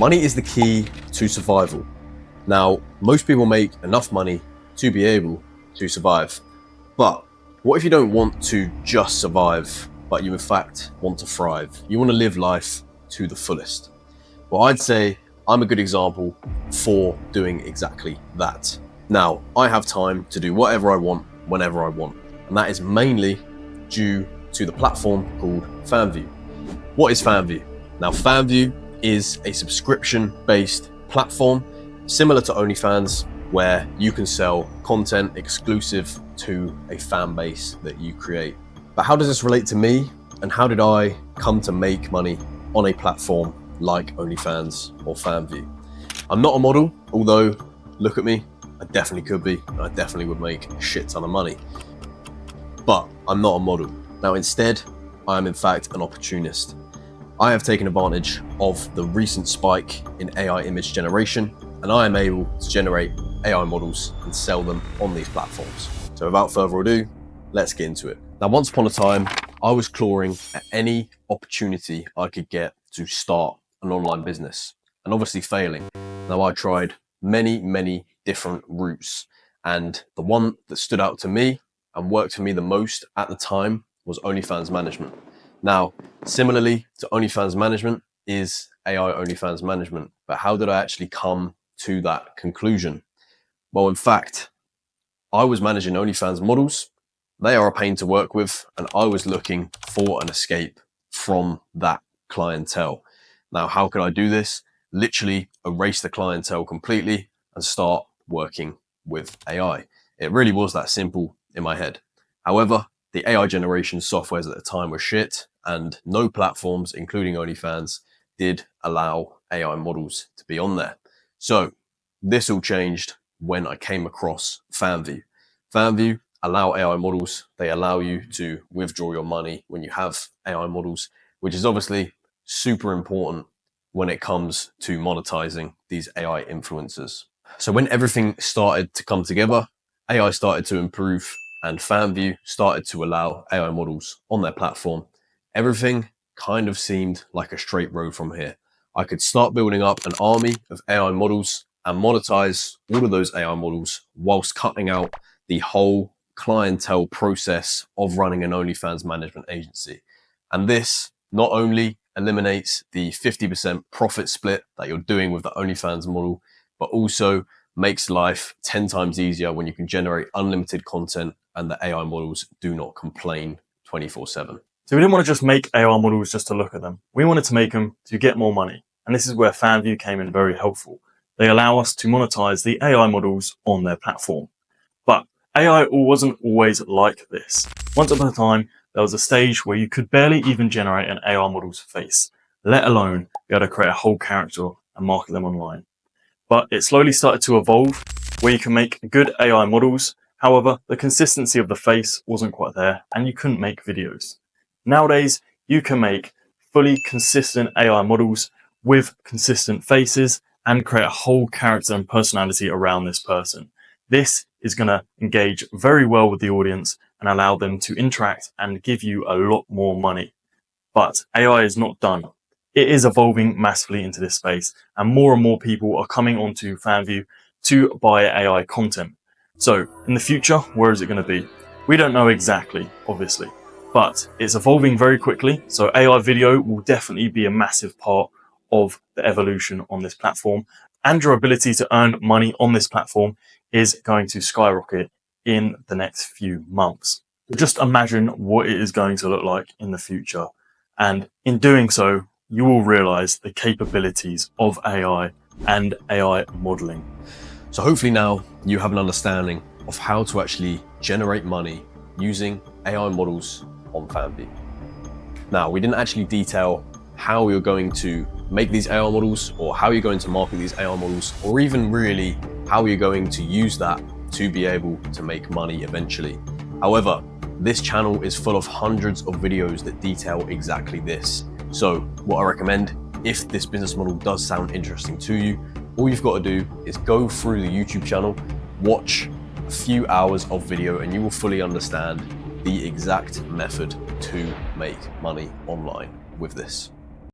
Money is the key to survival. Now, most people make enough money to be able to survive. But what if you don't want to just survive, but you in fact want to thrive? You want to live life to the fullest. Well, I'd say I'm a good example for doing exactly that. Now, I have time to do whatever I want, whenever I want. And that is mainly due to the platform called Fanvue. What is Fanvue? Now, Fanvue is a subscription-based platform similar to OnlyFans, where you can sell content exclusive to a fan base that you create. But how does this relate to me? And how did I come to make money on a platform like OnlyFans or Fanvue? I'm not a model, although look at me, I definitely could be, and I definitely would make a shit ton of money. But I'm not a model. Now, instead, I am in fact an opportunist. I have taken advantage of the recent spike in AI image generation, and I am able to generate AI models and sell them on these platforms. So without further ado, let's get into it. Now, once upon a time, I was clawing at any opportunity I could get to start an online business, and obviously failing. Now, I tried many different routes, and the one that stood out to me and worked for me the most at the time was OnlyFans management. Now, similarly to OnlyFans management is AI OnlyFans management, but how did I actually come to that conclusion? Well, in fact, I was managing OnlyFans models. They are a pain to work with, and I was looking for an escape from that clientele. Now, how could I do this? Literally erase the clientele completely and start working with AI. It really was that simple in my head. However, the AI generation softwares at the time were shit, and no platforms, including OnlyFans, did allow AI models to be on there. So this all changed when I came across Fanvue. Fanvue allow AI models. They allow you to withdraw your money when you have AI models, which is obviously super important when it comes to monetizing these AI influencers. So when everything started to come together, AI started to improve, and Fanvue started to allow AI models on their platform. Everything kind of seemed like a straight road from here. I could start building up an army of AI models and monetize all of those AI models whilst cutting out the whole clientele process of running an OnlyFans management agency. And this not only eliminates the 50% profit split that you're doing with the OnlyFans model, but also makes life 10 times easier when you can generate unlimited content and the AI models do not complain 24/7. So we didn't want to just make AI models just to look at them. We wanted to make them to get more money. And this is where Fanvue came in very helpful. They allow us to monetize the AI models on their platform. But AI wasn't always like this. Once upon a time, there was a stage where you could barely even generate an AI model's face, let alone be able to create a whole character and market them online. But it slowly started to evolve where you can make good AI models. However, the consistency of the face wasn't quite there and you couldn't make videos. Nowadays, you can make fully consistent AI models with consistent faces and create a whole character and personality around this person. This is going to engage very well with the audience and allow them to interact and give you a lot more money. But AI is not done. It is evolving massively into this space, and more people are coming onto Fanvue to buy AI content. So in the future, where is it going to be? We don't know exactly, obviously, but it's evolving very quickly. So AI video will definitely be a massive part of the evolution on this platform, and your ability to earn money on this platform is going to skyrocket in the next few months. Just imagine what it is going to look like in the future. And in doing so, you will realize the capabilities of AI and AI modeling. So hopefully now you have an understanding of how to actually generate money using AI models on Fanvue. Now, we didn't actually detail how you're going to make these AI models, or how you're going to market these AI models, or even really how you're going to use that to be able to make money eventually. However, this channel is full of hundreds of videos that detail exactly this. So what I recommend, if this business model does sound interesting to you, all you've got to do is go through the YouTube channel, watch a few hours of video, and you will fully understand the exact method to make money online with this.